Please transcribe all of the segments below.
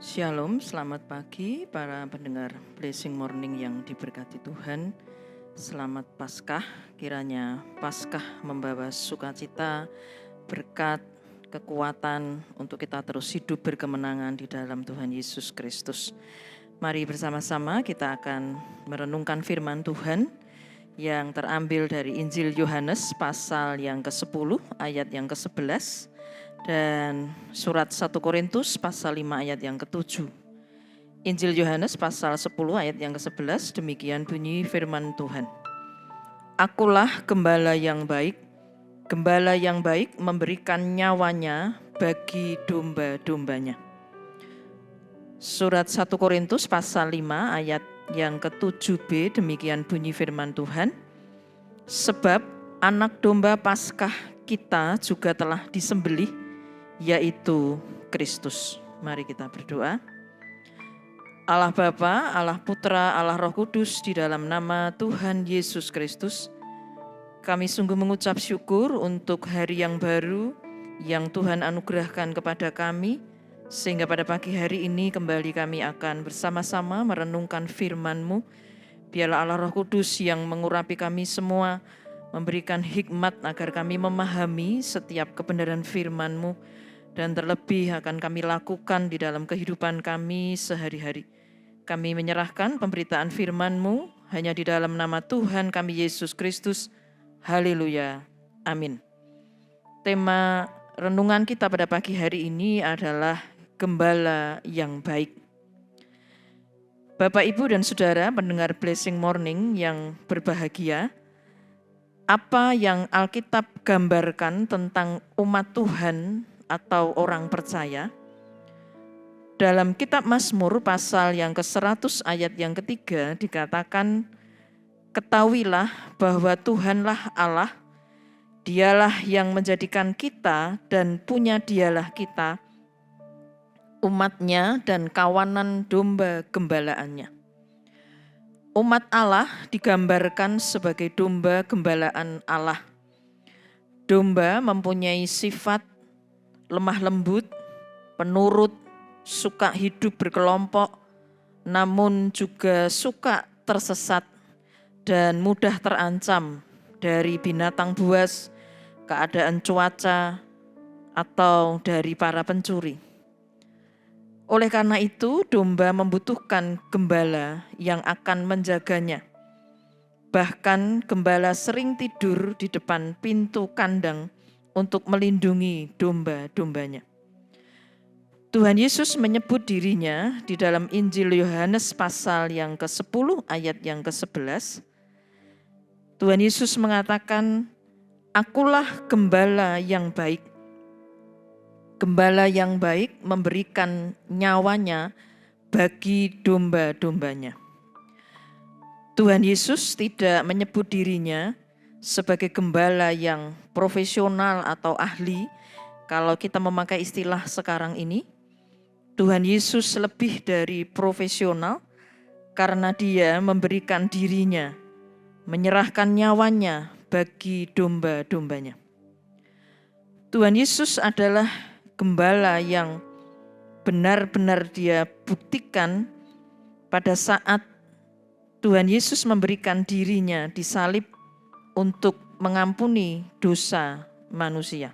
Shalom, selamat pagi para pendengar Blessing Morning yang diberkati Tuhan. Selamat Paskah, kiranya Paskah membawa sukacita, berkat, kekuatan untuk kita terus hidup berkemenangan di dalam Tuhan Yesus Kristus. Mari bersama-sama kita akan merenungkan firman Tuhan yang terambil dari Injil Yohanes pasal yang ke-10 ayat yang ke-11. Dan surat 1 Korintus pasal 5 ayat yang ke-7. Injil Yohanes pasal 10 ayat yang ke-11, demikian bunyi firman Tuhan. Akulah gembala yang baik memberikan nyawanya bagi domba-dombanya. Surat 1 Korintus pasal 5 ayat yang ke-7b, demikian bunyi firman Tuhan. Sebab anak domba Paskah kita juga telah disembelih, yaitu Kristus. Mari kita berdoa. Allah Bapa, Allah Putra, Allah Roh Kudus, di dalam nama Tuhan Yesus Kristus, kami sungguh mengucap syukur untuk hari yang baru yang Tuhan anugerahkan kepada kami, sehingga pada pagi hari ini kembali kami akan bersama-sama merenungkan firman-Mu. Biarlah Allah Roh Kudus yang mengurapi kami semua, memberikan hikmat agar kami memahami setiap kebenaran firman-Mu, dan terlebih akan kami lakukan di dalam kehidupan kami sehari-hari. Kami menyerahkan pemberitaan firman-Mu hanya di dalam nama Tuhan kami Yesus Kristus. Haleluya. Amin. Tema renungan kita pada pagi hari ini adalah gembala yang baik. Bapak, Ibu, dan Saudara pendengar Blessing Morning yang berbahagia, apa yang Alkitab gambarkan tentang umat Tuhan atau orang percaya? Dalam kitab Mazmur pasal yang ke-100 ayat yang ketiga dikatakan, ketahuilah bahwa Tuhanlah Allah, dialah yang menjadikan kita dan punya dialah kita, umatnya dan kawanan domba gembalaannya. Umat Allah digambarkan sebagai domba gembalaan Allah. Domba mempunyai sifat lemah lembut, penurut, suka hidup berkelompok, namun juga suka tersesat dan mudah terancam dari binatang buas, keadaan cuaca, atau dari para pencuri. Oleh karena itu, domba membutuhkan gembala yang akan menjaganya. Bahkan gembala sering tidur di depan pintu kandang untuk melindungi domba-dombanya. Tuhan Yesus menyebut dirinya di dalam Injil Yohanes pasal yang ke-10 ayat yang ke-11. Tuhan Yesus mengatakan, akulah gembala yang baik. Gembala yang baik memberikan nyawanya bagi domba-dombanya. Tuhan Yesus tidak menyebut dirinya sebagai gembala yang profesional atau ahli. Kalau kita memakai istilah sekarang ini, Tuhan Yesus lebih dari profesional karena Dia memberikan dirinya, menyerahkan nyawanya bagi domba-dombanya. Tuhan Yesus adalah gembala yang benar-benar Dia buktikan pada saat Tuhan Yesus memberikan dirinya disalib untuk mengampuni dosa manusia.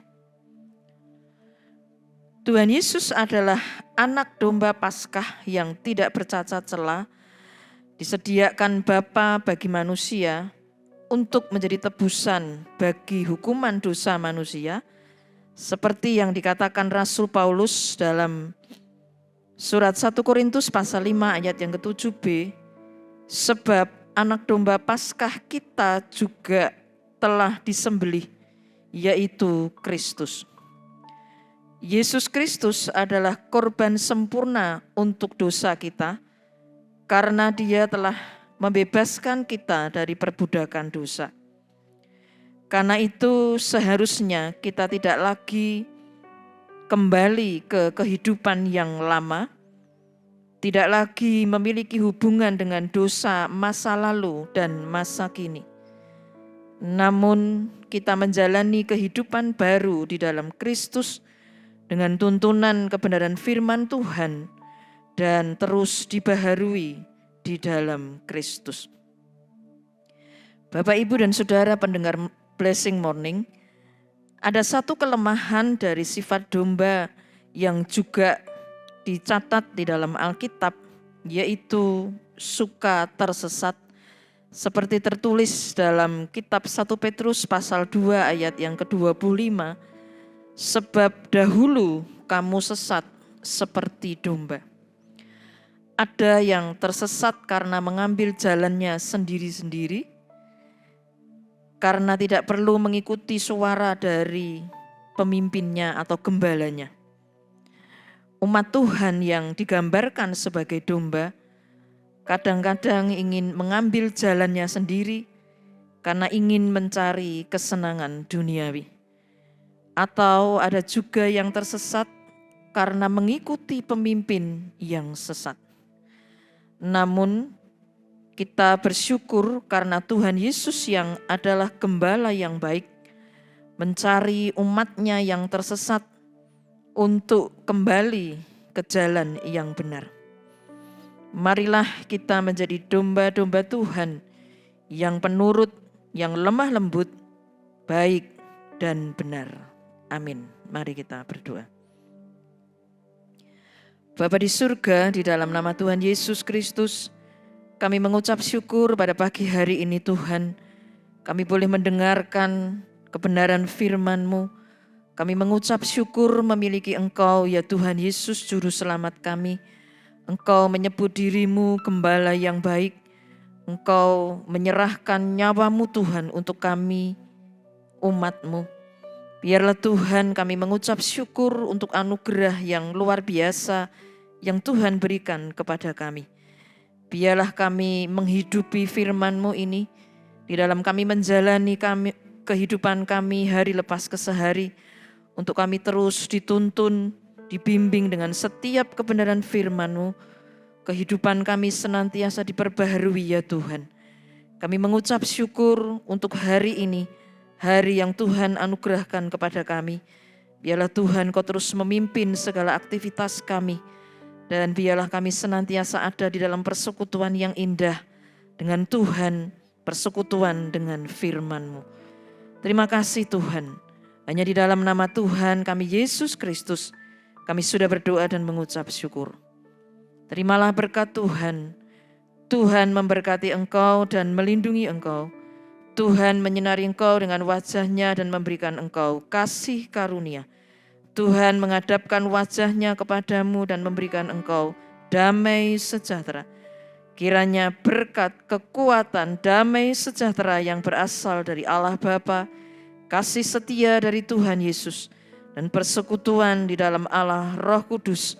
Tuhan Yesus adalah anak domba Paskah yang tidak bercacat celah, disediakan Bapa bagi manusia untuk menjadi tebusan bagi hukuman dosa manusia, seperti yang dikatakan Rasul Paulus dalam surat 1 Korintus pasal 5 ayat yang ke-7b, sebab anak domba Paskah kita juga telah disembelih, yaitu Kristus. Yesus Kristus adalah korban sempurna untuk dosa kita, karena Dia telah membebaskan kita dari perbudakan dosa. Karena itu seharusnya kita tidak lagi kembali ke kehidupan yang lama, tidak lagi memiliki hubungan dengan dosa masa lalu dan masa kini. Namun kita menjalani kehidupan baru di dalam Kristus dengan tuntunan kebenaran firman Tuhan dan terus dibaharui di dalam Kristus. Bapak, Ibu, dan Saudara pendengar Blessing Morning, ada satu kelemahan dari sifat domba yang juga dicatat di dalam Alkitab, yaitu suka tersesat. Seperti tertulis dalam kitab 1 Petrus pasal 2 ayat yang ke-25, sebab dahulu kamu sesat seperti domba. Ada yang tersesat karena mengambil jalannya sendiri-sendiri, karena tidak perlu mengikuti suara dari pemimpinnya atau gembalanya. Umat Tuhan yang digambarkan sebagai domba kadang-kadang ingin mengambil jalannya sendiri karena ingin mencari kesenangan duniawi. Atau ada juga yang tersesat karena mengikuti pemimpin yang sesat. Namun kita bersyukur karena Tuhan Yesus yang adalah gembala yang baik mencari umatnya yang tersesat untuk kembali ke jalan yang benar. Marilah kita menjadi domba-domba Tuhan yang penurut, yang lemah lembut, baik dan benar. Amin. Mari kita berdoa. Bapa di surga, di dalam nama Tuhan Yesus Kristus, kami mengucap syukur pada pagi hari ini Tuhan. Kami boleh mendengarkan kebenaran firman-Mu. Kami mengucap syukur memiliki Engkau, ya Tuhan Yesus, Juru Selamat kami. Engkau menyebut dirimu gembala yang baik. Engkau menyerahkan nyawa-Mu Tuhan untuk kami, umat-Mu. Biarlah Tuhan kami mengucap syukur untuk anugerah yang luar biasa yang Tuhan berikan kepada kami. Biarlah kami menghidupi firman-Mu ini, di dalam kami menjalani kehidupan kami hari lepas ke sehari, untuk kami terus dituntun, dibimbing dengan setiap kebenaran firman-Mu. Kehidupan kami senantiasa diperbaharui ya Tuhan. Kami mengucap syukur untuk hari ini, hari yang Tuhan anugerahkan kepada kami. Biarlah Tuhan Kau terus memimpin segala aktivitas kami. Dan biarlah kami senantiasa ada di dalam persekutuan yang indah dengan Tuhan, persekutuan dengan firman-Mu. Terima kasih Tuhan. Hanya di dalam nama Tuhan kami Yesus Kristus, kami sudah berdoa dan mengucap syukur. Terimalah berkat Tuhan. Tuhan memberkati engkau dan melindungi engkau. Tuhan menyinari engkau dengan wajah-Nya dan memberikan engkau kasih karunia. Tuhan menghadapkan wajah-Nya kepadamu dan memberikan engkau damai sejahtera. Kiranya berkat, kekuatan, damai sejahtera yang berasal dari Allah Bapa, kasih setia dari Tuhan Yesus, dan persekutuan di dalam Allah Roh Kudus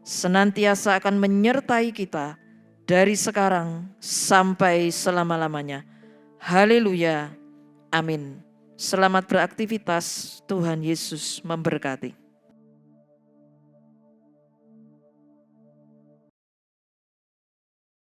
senantiasa akan menyertai kita dari sekarang sampai selama-lamanya. Haleluya. Amin. Selamat beraktivitas. Tuhan Yesus memberkati.